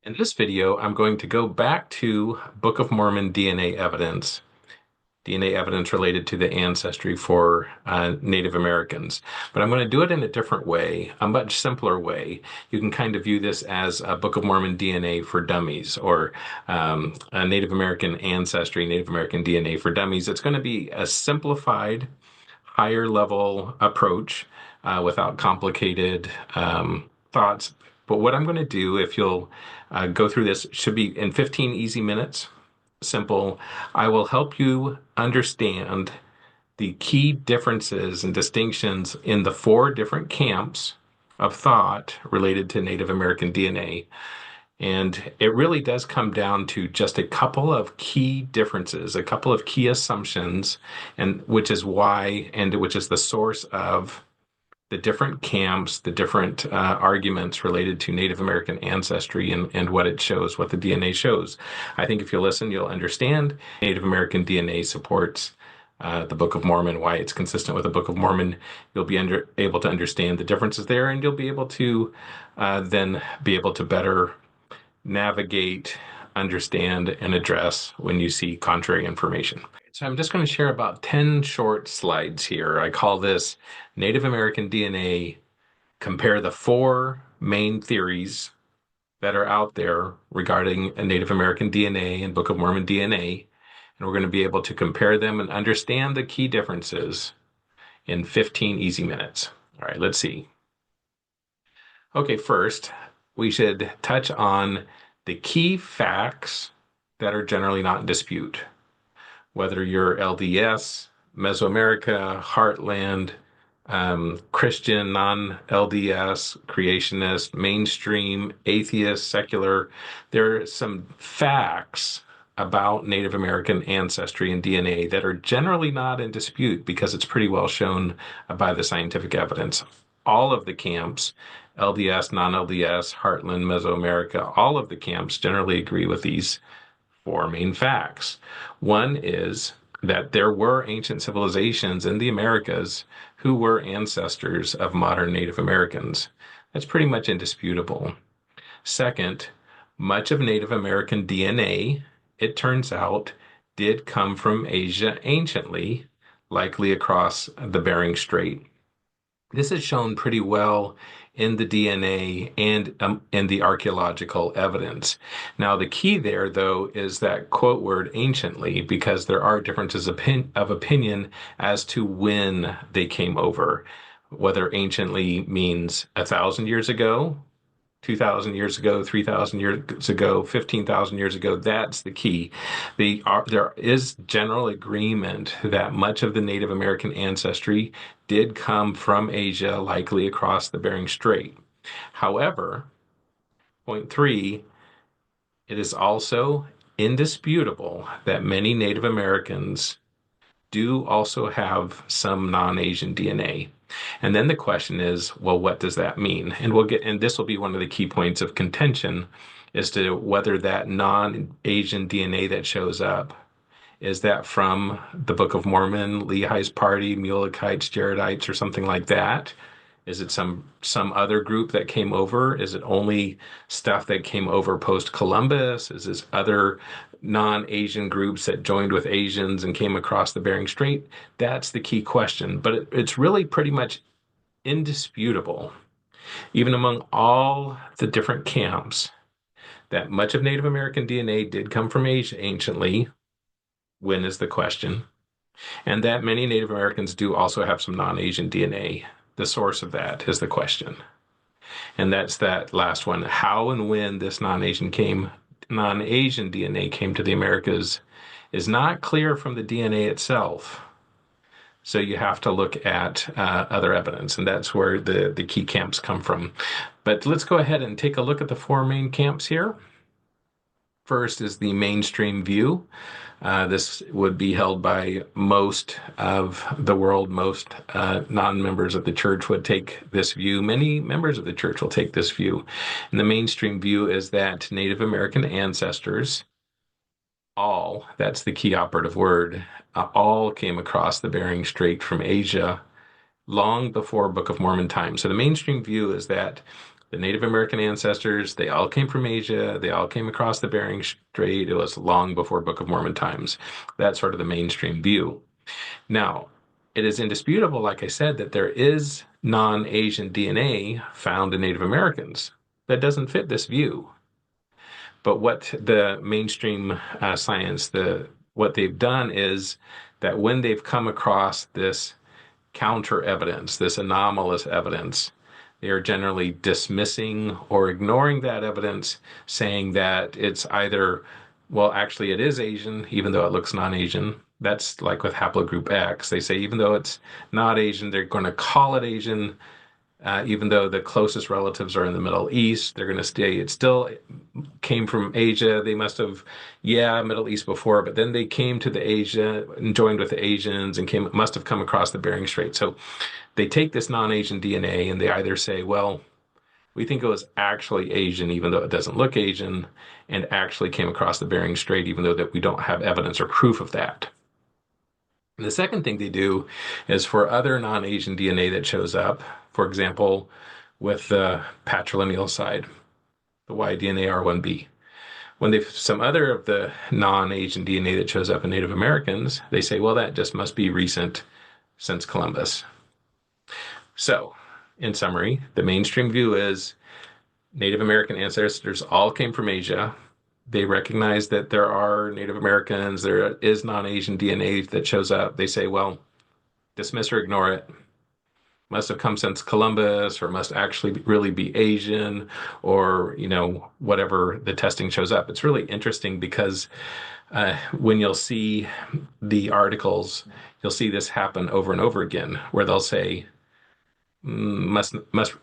In this video, I'm going to go back to Book of Mormon DNA evidence related to the ancestry for Native Americans. But I'm going to do it in a different way, a much simpler way. You can kind of view this as a Book of Mormon DNA for dummies, or a Native American ancestry, Native American DNA for dummies. It's going to be a simplified, higher level approach without complicated thoughts. But what I'm going to do, if you'll go through this, should be in 15 easy minutes. Simple. I will help you understand the key differences and distinctions in the four different camps of thought related to Native American DNA. And it really does come down to just a couple of key differences, a couple of key assumptions, and which is why, and which is the source of the different camps, the different arguments related to Native American ancestry and what it shows, what the DNA shows. I think if you listen, you'll understand Native American DNA supports the Book of Mormon, why it's consistent with the Book of Mormon. You'll be able to understand the differences there, and you'll be able to then be able to better navigate, understand, and address when you see contrary information. So I'm just going to share about 10 short slides here. I call this Native American DNA, compare the four main theories that are out there regarding Native American DNA and Book of Mormon DNA. And we're going to be able to compare them and understand the key differences in 15 easy minutes. All right, let's see. Okay, first, we should touch on the key facts that are generally not in dispute. Whether you're LDS, Mesoamerica, Heartland, Christian, non-LDS, creationist, mainstream, atheist, secular, there are some facts about Native American ancestry and DNA that are generally not in dispute because it's pretty well shown by the scientific evidence. All of the camps, LDS, non-LDS, Heartland, Mesoamerica, all of the camps generally agree with these four main facts. One is that there were ancient civilizations in the Americas who were ancestors of modern Native Americans. That's pretty much indisputable. Second, much of Native American DNA, it turns out, did come from Asia anciently, likely across the Bering Strait. This is shown pretty well in the DNA and in the archaeological evidence. Now, the key there, though, is that quote word anciently, because there are differences of opinion as to when they came over, whether anciently means 1,000 years ago, 2,000 years ago, 3,000 years ago, 15,000 years ago. That's the key. There is general agreement that much of the Native American ancestry did come from Asia, likely across the Bering Strait. However, point three, it is also indisputable that many Native Americans do also have some non-Asian DNA. And then the question is, well, what does that mean? And this will be one of the key points of contention as to whether that non-Asian DNA that shows up, is that from the Book of Mormon, Lehi's party, Mulekites, Jaredites, or something like that? Is it some other group that came over? Is it only stuff that came over post-Columbus? Is this other non-Asian groups that joined with Asians and came across the Bering Strait? That's the key question. But it's really pretty much indisputable, even among all the different camps, that much of Native American DNA did come from Asia anciently. When is the question? And that many Native Americans do also have some non-Asian DNA. The source of that is the question. And that's that last one. How and when this non-Asian DNA came to the Americas is not clear from the DNA itself. So you have to look at other evidence, and that's where the key camps come from. But let's go ahead and take a look at the four main camps here. First is the mainstream view. This would be held by most of the world. Most non-members of the church would take this view. Many members of the church will take this view. And the mainstream view is that Native American ancestors, all, that's the key operative word, all came across the Bering Strait from Asia long before Book of Mormon time. So the mainstream view is that the Native American ancestors, they all came from Asia. They all came across the Bering Strait. It was long before Book of Mormon times. That's sort of the mainstream view. Now, it is indisputable, like I said, that there is non-Asian DNA found in Native Americans. That doesn't fit this view. But what the mainstream science, what they've done is that when they've come across this counter evidence, this anomalous evidence, they are generally dismissing or ignoring that evidence, saying that it's either, well, actually it is Asian, even though it looks non-Asian. That's like with haplogroup X. They say even though it's not Asian, they're going to call it Asian. Even though the closest relatives are in the Middle East, they're going to stay. It still came from Asia. They must have, yeah, Middle East before, but then they came to the Asia and joined with the Asians and must have come across the Bering Strait. So they take this non-Asian DNA and they either say, well, we think it was actually Asian, even though it doesn't look Asian, and actually came across the Bering Strait, even though that we don't have evidence or proof of that. And the second thing they do is for other non-Asian DNA that shows up, for example, with the patrilineal side, the Y-DNA R1b. When they some other of the non-Asian DNA that shows up in Native Americans, they say, well, that just must be recent since Columbus. So, in summary, the mainstream view is Native American ancestors all came from Asia. They recognize that there are Native Americans, there is non-Asian DNA that shows up. They say, well, dismiss or ignore it. Must have come since Columbus, or must actually really be Asian, or, whatever the testing shows up. It's really interesting because when you'll see the articles, you'll see this happen over and over again, where they'll say, must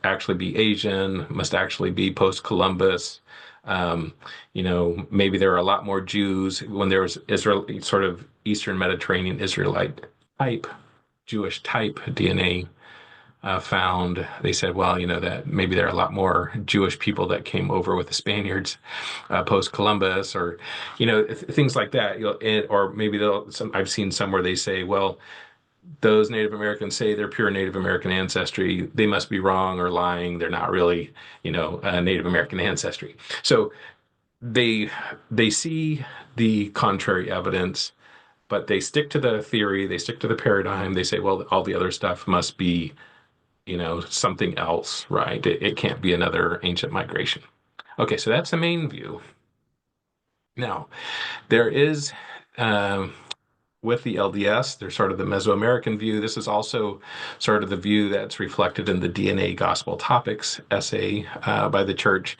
actually be Asian, must actually be post-Columbus. Maybe there are a lot more Jews when there was Israel, sort of Eastern Mediterranean Israelite type, Jewish type DNA found. They said, well, that maybe there are a lot more Jewish people that came over with the Spaniards post-Columbus, or, things like that. Or maybe I've seen some where they say, well, those Native Americans say they're pure Native American ancestry. They must be wrong or lying. They're not really, Native American ancestry. So they see the contrary evidence, but they stick to the theory. They stick to the paradigm. They say, well, all the other stuff must be, something else, right? It can't be another ancient migration. Okay, so that's the main view. Now, there is with the LDS, there's sort of the Mesoamerican view. This is also sort of the view that's reflected in the DNA Gospel Topics essay by the church.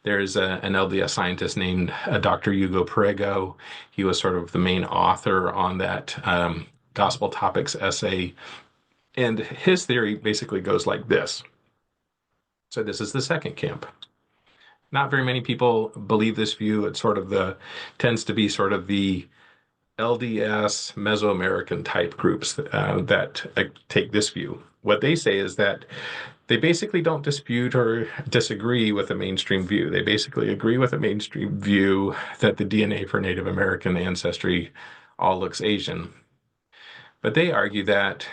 There's an LDS scientist named Dr. Hugo Perego. He was sort of the main author on that Gospel Topics essay. And his theory basically goes like this. So this is the second camp. Not very many people believe this view. It tends to be sort of the LDS Mesoamerican type groups that take this view. What they say is that they basically don't dispute or disagree with the mainstream view. They basically agree with the mainstream view that the DNA for Native American ancestry all looks Asian. But they argue that,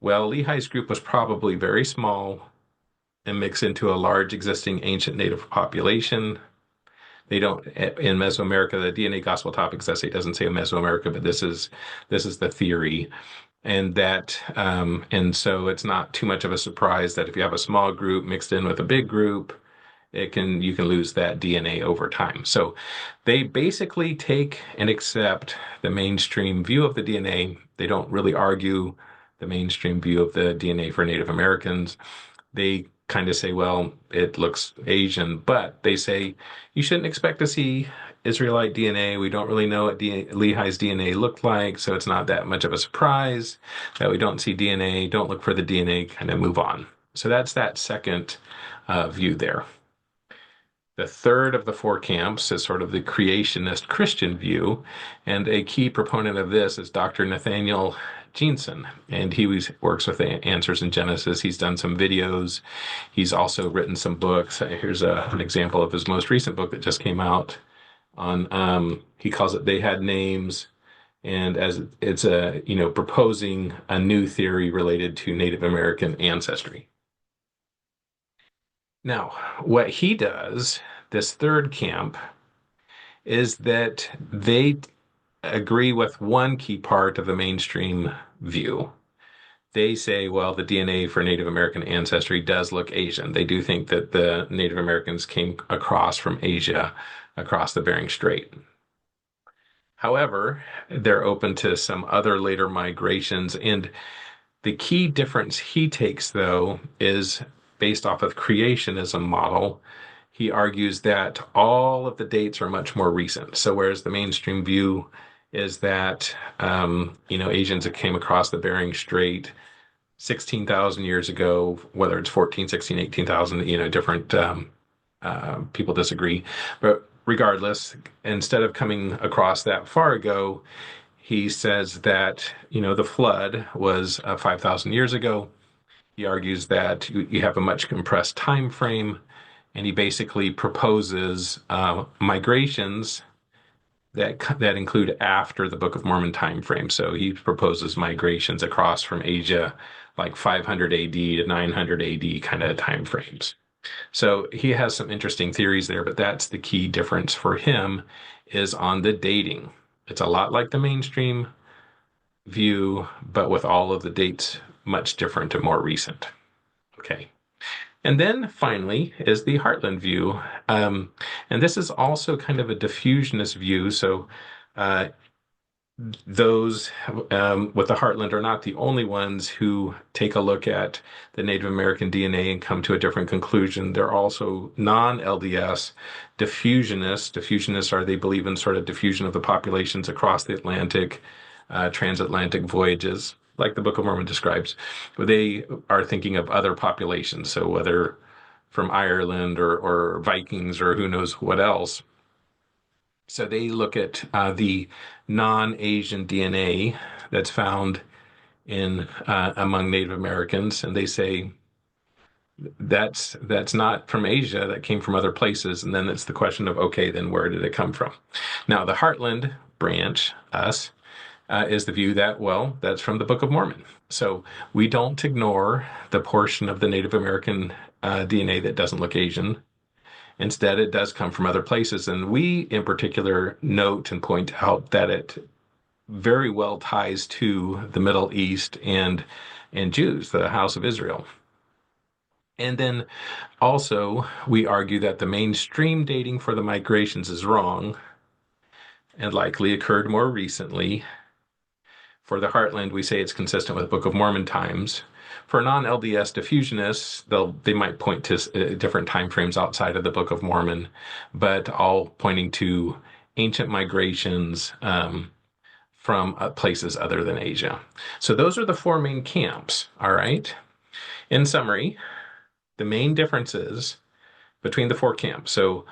well, Lehi's group was probably very small and mixed into a large existing ancient native population. They don't, in Mesoamerica, the DNA Gospel Topics essay doesn't say Mesoamerica, but this is the theory. And so it's not too much of a surprise that if you have a small group mixed in with a big group, you can lose that DNA over time. So they basically take and accept the mainstream view of the DNA. They don't really argue the mainstream view of the DNA for Native Americans. They kind of say, well, it looks Asian, but they say you shouldn't expect to see Israelite DNA. We don't really know what Lehi's DNA looked like, so it's not that much of a surprise that we don't see DNA. Don't look for the DNA, kind of move on. So that's that second view there. The third of the four camps is sort of the creationist Christian view, and a key proponent of this is Dr. Nathaniel Jeanson, and he works with the Answers in Genesis. He's done some videos. He's also written some books. Here's an example of his most recent book that just came out on, he calls it They Had Names, and as it's proposing a new theory related to Native American ancestry. Now, what he does, this third camp, is that they agree with one key part of the mainstream view. They say, well, the DNA for Native American ancestry does look Asian. They do think that the Native Americans came across from Asia, across the Bering Strait. However, they're open to some other later migrations. And the key difference he takes, though, is based off of creationism model. He argues that all of the dates are much more recent. So whereas the mainstream view is that Asians that came across the Bering Strait 16,000 years ago, whether it's 14, 16, 18,000, different people disagree. But regardless, instead of coming across that far ago, he says that, the flood was 5,000 years ago. He argues that you have a much compressed time frame, and he basically proposes migrations that include after the Book of Mormon time frame. So he proposes migrations across from Asia, like 500 AD to 900 AD kind of time frames. So he has some interesting theories there, but that's the key difference for him is on the dating. It's a lot like the mainstream view, but with all of the dates much different and more recent. Okay. And then finally is the Heartland view. And this is also kind of a diffusionist view. So uh, those with the Heartland are not the only ones who take a look at the Native American DNA and come to a different conclusion. They're also non-LDS diffusionists. Diffusionists are they believe in sort of diffusion of the populations across the Atlantic, transatlantic voyages, like the Book of Mormon describes. They are thinking of other populations, so whether from Ireland or Vikings or who knows what else. So they look at the non-Asian DNA that's found in among Native Americans, and they say that's not from Asia. That came from other places. And then it's the question of okay, then where did it come from? Now the Heartland branch, us, is the view that well, that's from the Book of Mormon. So we don't ignore the portion of the Native American DNA that doesn't look Asian. Instead, it does come from other places. And we, in particular, note and point out that it very well ties to the Middle East and Jews, the house of Israel. And then also, we argue that the mainstream dating for the migrations is wrong and likely occurred more recently. For the Heartland, we say it's consistent with Book of Mormon times. For non-LDS diffusionists, they might point to different time frames outside of the Book of Mormon, but all pointing to ancient migrations from places other than Asia. So those are the four main camps, all right? In summary, the main differences between the four camps. So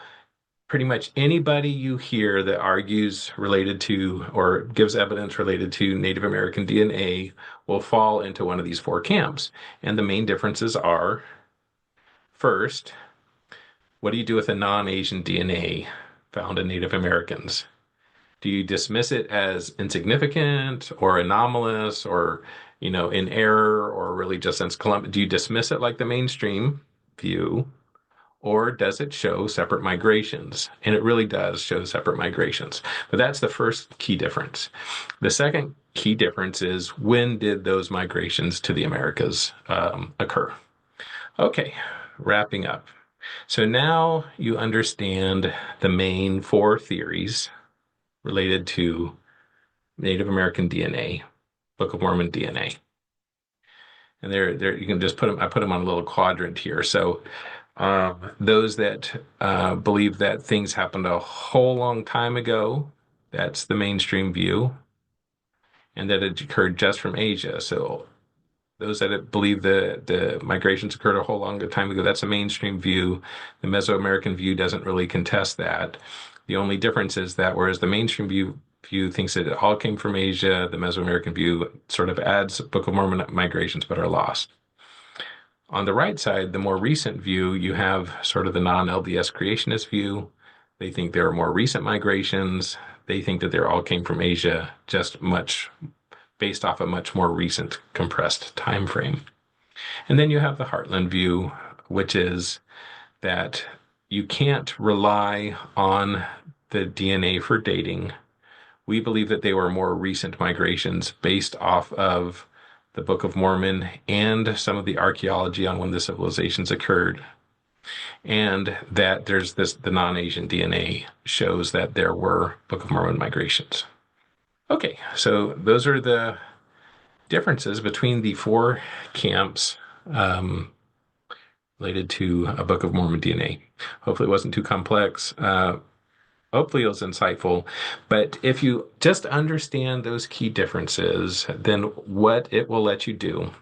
pretty much anybody you hear that argues related to or gives evidence related to Native American DNA will fall into one of these four camps. And the main differences are first, what do you do with a non-Asian DNA found in Native Americans? Do you dismiss it as insignificant or anomalous or, in error or really just since Columbus? Do you dismiss it like the mainstream view? Or does it show separate migrations? And it really does show separate migrations. But that's the first key difference. The second key difference is when did those migrations to the Americas occur? Okay, wrapping up. So now you understand the main four theories related to Native American DNA, Book of Mormon DNA. And there you can just put them, I put them on a little quadrant here. So those that believe that things happened a whole long time ago, that's the mainstream view, and that it occurred just from Asia. So those that believe the migrations occurred a whole long time ago, that's a mainstream view. The Mesoamerican view doesn't really contest that. The only difference is that whereas the mainstream view thinks that it all came from Asia, the Mesoamerican view sort of adds Book of Mormon migrations but are lost. On the right side, the more recent view, you have sort of the non-LDS creationist view. They think there are more recent migrations. They think that they all came from Asia, just much based off a much more recent compressed time frame. And then you have the Heartland view, which is that you can't rely on the DNA for dating. We believe that they were more recent migrations based off of the Book of Mormon and some of the archaeology on when the civilizations occurred. And that there's the non-Asian DNA shows that there were Book of Mormon migrations. Okay, so those are the differences between the four camps related to a Book of Mormon DNA. Hopefully it wasn't too complex. Hopefully it was insightful. But if you just understand those key differences, then what it will let you do,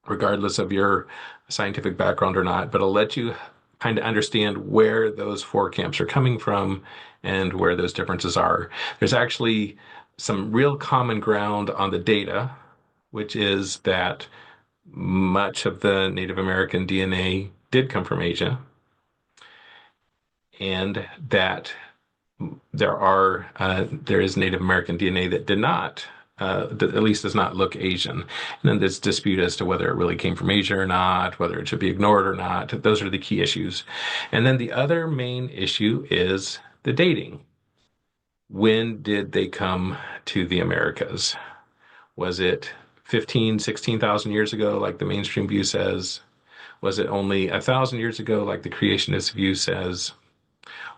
regardless of your scientific background or not, but it'll let you kind of understand where those four camps are coming from and where those differences are. There's actually some real common ground on the data, which is that much of the Native American DNA did come from Asia, and that there is Native American DNA that did not, at least does not look Asian. And then there's dispute as to whether it really came from Asia or not, whether it should be ignored or not. Those are the key issues. And then the other main issue is the dating. When did they come to the Americas? Was it 15, 16,000 years ago, like the mainstream view says? Was it only 1,000 years ago, like the creationist view says?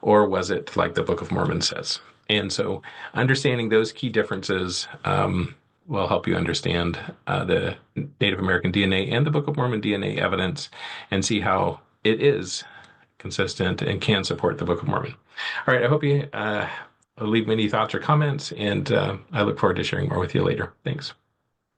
Or was it like the Book of Mormon says? And so understanding those key differences will help you understand the Native American DNA and the Book of Mormon DNA evidence and see how it is consistent and can support the Book of Mormon. All right, I hope you leave me any thoughts or comments, and I look forward to sharing more with you later. Thanks.